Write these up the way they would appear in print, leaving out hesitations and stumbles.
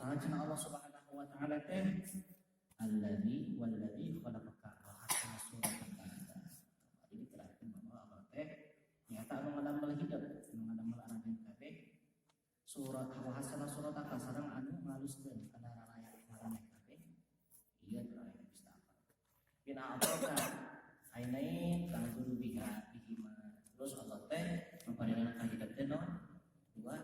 Saha cenah Allah Subhanahu wa taala teh alladzi walladzi khalaqaka wa ahsana surataka. Jadi berarti bahwa Allah teh nyata anu ngadamel hidup, anu ngadamel aragan kabeh. Surat wa ahsana surataka sareng anu ngaluskeun kana raraya maraneh kabeh. Ieu raraya bisa apa? Bina apaka ainain tanzuru biha bihima. Terus Allah teh maparinana ka hidup teh naon? Dua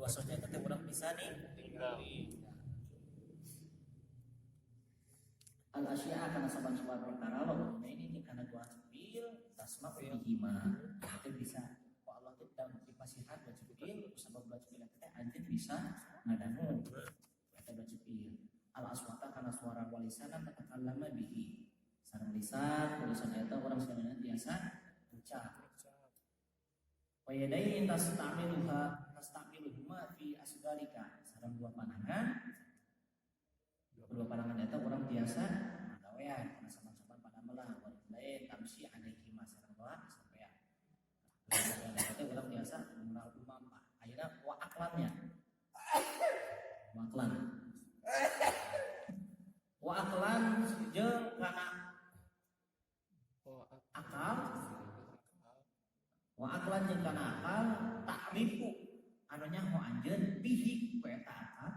soja teh urang bisa nih tinggali al asya kana saban-saban perkara lo ini kana dua cepil tasma bihima teh bisa kok Allah teh dipasihan dua cepil sabab dua cepil teh anjeun bisa ngadangu eta dua cepil al aswata kana suara walisanan tatakallama bihi sareng lisan tulisan eta urang sadayana biasa ucap wayadain tastamiluhuma fi asgalika sareng dua panangan eta orang biasa gawean kana saban-saban pada melah lain tamsi alaihi sareng doa sampean eta orang biasa mengenal umam ayeuna wa aklannya wa aklan jeung kana akal wa aklan jeung kana akal ta'rifu anu nyaho anjeun bihi ku eta akal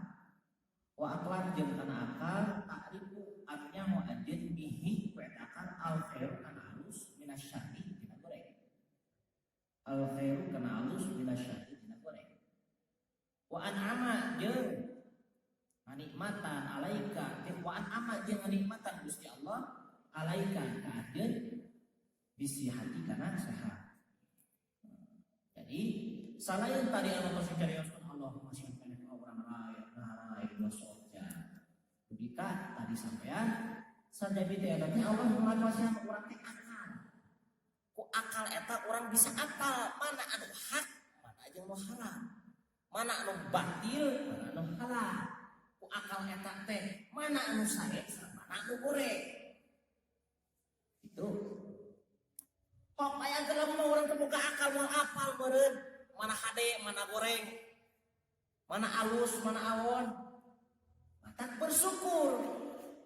wa aklan jeung kana akal ta'rifu anu nyaho anjeun bihi ku eta akal al khairu kana alus minasyari dina goreng al khairu kana alus minasyari dina goreng wa an'ama jeung nikmatan alaika wa an'ama jeung nikmatan Gusti Allah alaika ka anjeun bisi hati kana sehat. Jadi selain tadi Allah bersyariatkan Allah masih banyak orang lain dosa. Jika tadi sampean sajabi teh adanya Allah menguasai orang teh akal. Ku akal eta orang bisa akal mana anu hak, mana aja anu haram. Mana anu batil, mana anu halal. Ku akal eta teh mana anu sae, mana anu goreng. Itu kok aya gelem orang kebuka akal mau apal meureun mana hade mana goreng mana alus mana awon matak bersyukur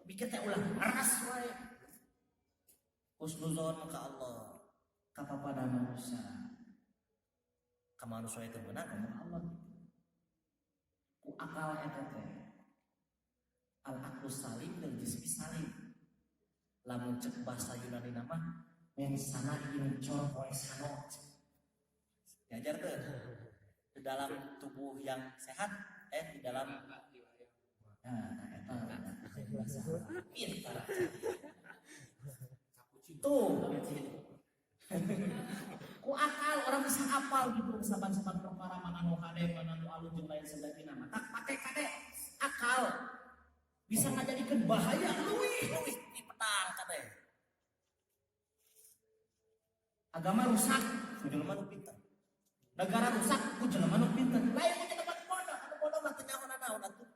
bikin teh ulah maras wae husnuzon ka Allah ka papada manusia ka manusia itu beunang ka Allah ku akal eta teh al aqlu salim dan jismi salim lamun cek bahasa Yunani nama yang sana ingin cor sanot diajar tuh di dalam tubuh yang sehat di dalam pintar tuh ku akal orang bisa apal gitu saban-saban perkara mana nu kade mana nu alus jeung lain sebagainya tak pakai kade akal bisa ngajadikeun bahaya leuwih di petang kade agama rusak, ku jelema nu pinter. Negara rusak, ku jelema nu pinter. Lain ku jelema bodoh, anu bodoh mah teu naon atuh.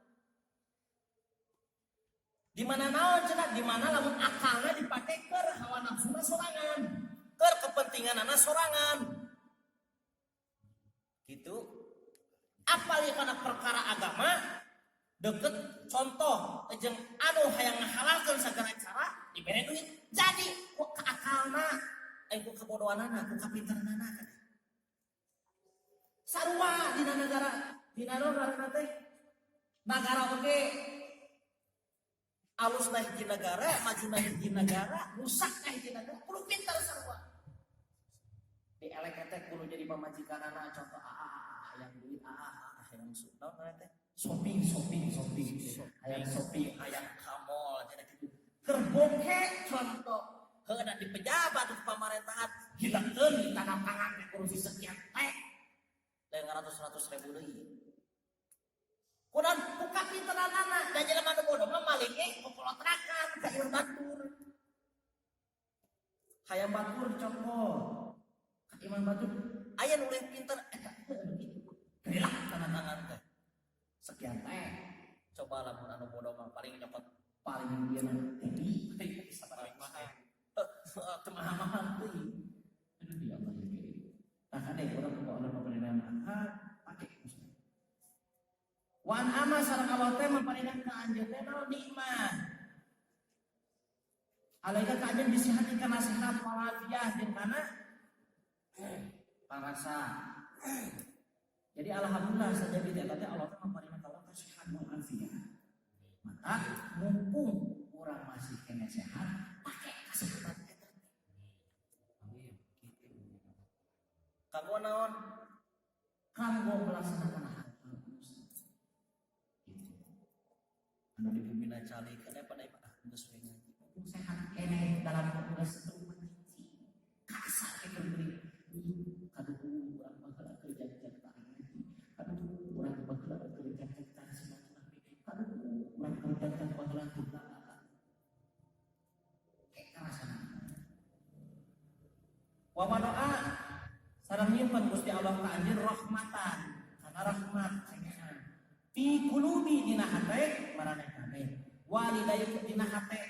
Di mana naon cenah? Di mana lamun akalna dipake keur hawa nafsuna sorangan, keur kepentinganana sorangan. Gitu. Apalagi kana perkara agama deket contoh jeung anu hayang ngahalalkeun sagala cara dibere duit. Jadi ku ka akalna ku kebodohanana, ku kapinteranana kan. Sarua dina negara, dina negara teh. Negara oge alus na hiji negara, maju na hiji negara, rusak na hiji negara, kudu pinter sarua. Di elek teh kudu jadi pamajikanana contoh hayang duit hayang naon teh? Shopping. Hayang shopping, hayang kamol, jadi kitu. Terboke contoh heula di pejabat di pemerintahan hilangkeun di tanam tangan di kursi sekian teh dengan ratus ribu deui kudan buka pinteranana da jelema nu bodoh mah maling popolotrakan ka ieu batur hayang batur contoh ka iman batur aya nu leuwih pinter eta hilang tanam tangan teh sekian teh coba lamun anu bodoh mah paling nyopot paling dia tinggi bisa paling mahal mahal tuh itu dia Allah yang kirim. Nah ada orang bawa orang pemerintahan pakai Wa an ama sareng Allah teh maparingan ka anjeun teh naon nikmat. Alaika ka anjeun bisihati kana sehat walafiah jeung kana parasa. Jadi alhamdulillah saja kita teh Allah teh maparingan ka urang sehat walafiah. Maka mumpung urang masih kena sehat, pake kesehatan eta. Kanggo naon? Kanggo melaksanakan hal anu di bumi cali kana pada ibadah geus we ngaji sehat kene dalam tugas rumah hiji kasar ke beri kaduh urang bakal kerja kerja kaduh urang bakal kerja kerja semacam kaduh urang kerja bakal kerja kekerasan wa madoa sareng nyimpen Gusti Allah ka anjeun rahmatan kana rahmat fi qulubi dina hate maraneh kabeh walidayka dina hate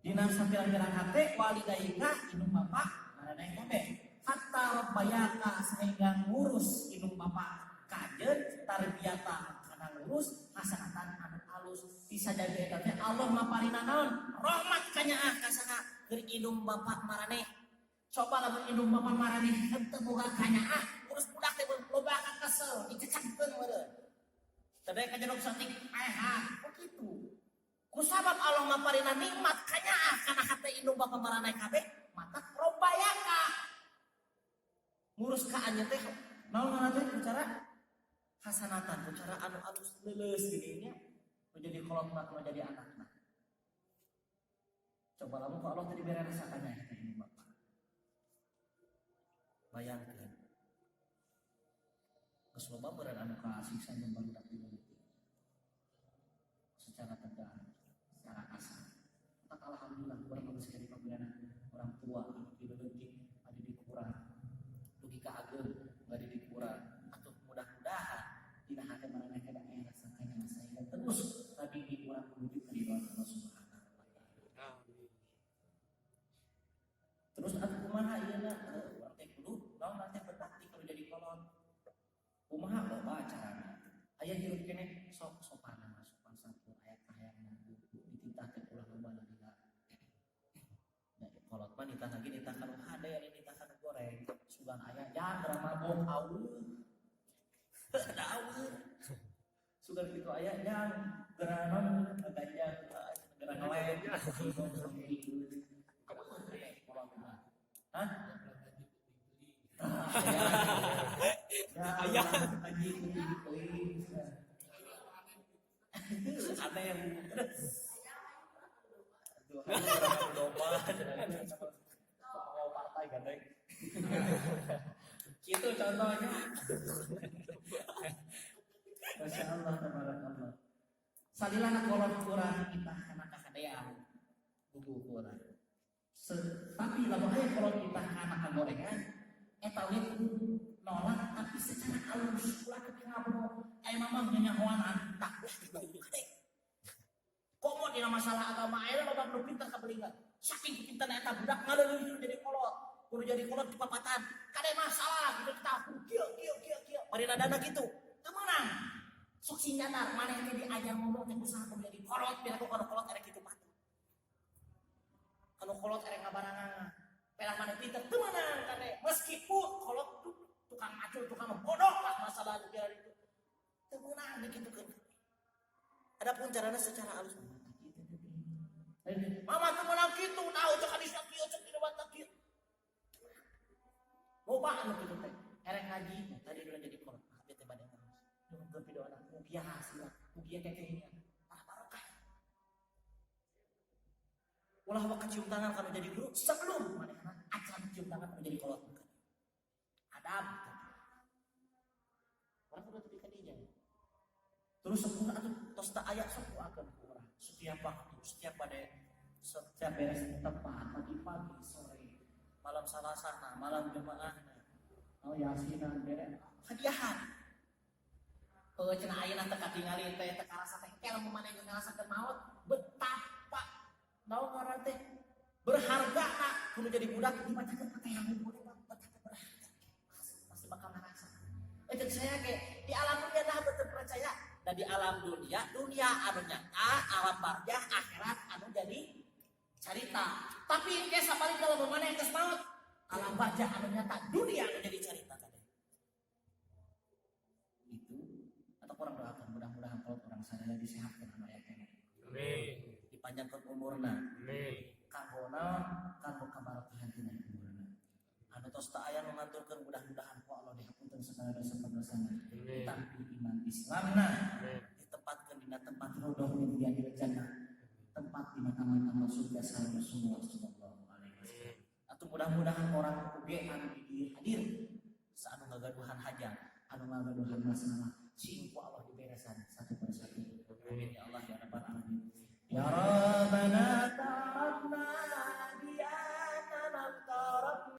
dina sapirang-pirang hate walidayka indung bapak maraneh kabeh hatta rabbayaka sehingga ngurus indung bapak kajeun tarbiyata kana ngurus hasanatan anu alus bisa jadi eta teh Allah maparina naon rahmat kanyaah ka sana keur indung bapak maraneh coba lamun indung bapak maraneh henteu boga kanyaah urus budak teh loba ka kesel dicecakkeun meureun. Tadai kajenok sating begitu. Ku sabab Allah maparina nikmat kanyaah kana hate indung bapa maraneh kabeh, mata robayaka. Ngurus ka anjeun teh naon ngaranna teh cara hasanatan, cara anu alus leuleus geuning nya, nu jadi kolotna nu jadi anakna. Coba lamun ku Allah teh dibere rasa kanyaah ka indung bapa. Bayangkeun. Geus loba meureun anu kasiksa jeung barudak secara tegas, secara kasar. Maka alhamdulillah orang harus jadi pemberian orang tua, dileungit, ada dikurang, dugi ka ageung, bari dikurang. Atuh mudah-mudahan dina hate maraneh kada aya rasa kanya sehingga terus tapi dikurang menuju ka ridho Allah Subhanahu wa taala. Terus atuh kumaha ieu urang teh kudu naon teh berbakti kalau jadi kolot. Kumaha loba carana. Aya hirup keneh sok sopan satu ayat-ayatna dititah teh ulah loba dina. Da kolot mah nitah lagi nitah kanu hade ari nitah kanu goreng. Sugan aya jang mabok aweuh. Daweuh. Sugan kitu aya jang geranon gajah geran lain. Hah? Ayah anjing ada yang domba mau partai gandeng gitu contohnya. Masya Allah tabarakallah. Salilana kolot kurang kita anak kadean buku kurang. Tapi lamun aya kolot kita anak kagorengan eta we nolak tapi secara halus ulah ketinggalan mamang nyanyahoan tak komo dina masalah agama aya loba nu pintar kabelingan saking pintarna eta budak ngaleuleung jadi kolot kudu jadi kolot di papatan kade masalah gitu kita kieu bari nadana kitu teu meunang sok sinyadar maneh teh diajar ngomong teh usaha jadi kolot biar kolot erek kitu mah anu kolot erek ngabarangan pelah maneh pintar teu meunang kade meskipun kolot tukang acul, tukang bodoh lah masalah pikiran itu. Temenang gitu kan. Adapun caranya secara halus. Mama temenang gitu, tahu cek hadis yang kieu cek dina bantah kieu. Loba anu kitu teh. Erek ngaji, tadi udah jadi kolot. Dia teh bade terus. Nunggu video anak, mugia hasil, mugia kekehnya. Barokah. Ulah waktu cium tangan kalau jadi guru sebelum manehna acan cium tangan kalau jadi kolot. Adab. Orang udah tadi kadinya. Terus sepuluh atuh tos teu aya sok akan urang. Setiap waktu, setiap beres tepat pagi-pagi, sore, malam salasana, malam jemaahna. Oh yasinan beres hadiahan. Cenah ayeuna teu katingali teh teu karasa teh kelem maneh ngarasakeun maot betapa naon ngaran teh berharga kudu jadi budak dibacakeun pakai yang budak betapa berharga. Bakal ngerasa. Saya kayak di alam dunia dah betul percaya. Dan di alam dunia anu nyata, alam barzah akhirat anu jadi cerita. Tapi kayak sabalik kalau bermana yang kesemaut, alam barzah anu nyata, dunia anu jadi cerita tadi. Itu atau orang doakan mudah-mudahan kalau orang sadar disehatkan anu aya keneh. Amin. Dipanjangkan umurna. Amin. Kanggona kanggo kabarakahan dina umurna. Anu tos teu aya nu ngaturkeun mudah-mudahan ku Allah dihapunten segala dosa-dosana. Ditampi iman Islamna. Ditempatkeun dina tempat rodoh min riyadil jannah. Tempat dina taman-taman surga sareng Rasulullah sallallahu alaihi wasallam. Atuh mudah-mudahan orang oge anu di hadir saanu ngagaduhan hajat, anu ngagaduhan masalah, cing ku Allah diberesan satu persatu. Amin ya Allah ya rabbal alamin. Ya Rabbana ta'ala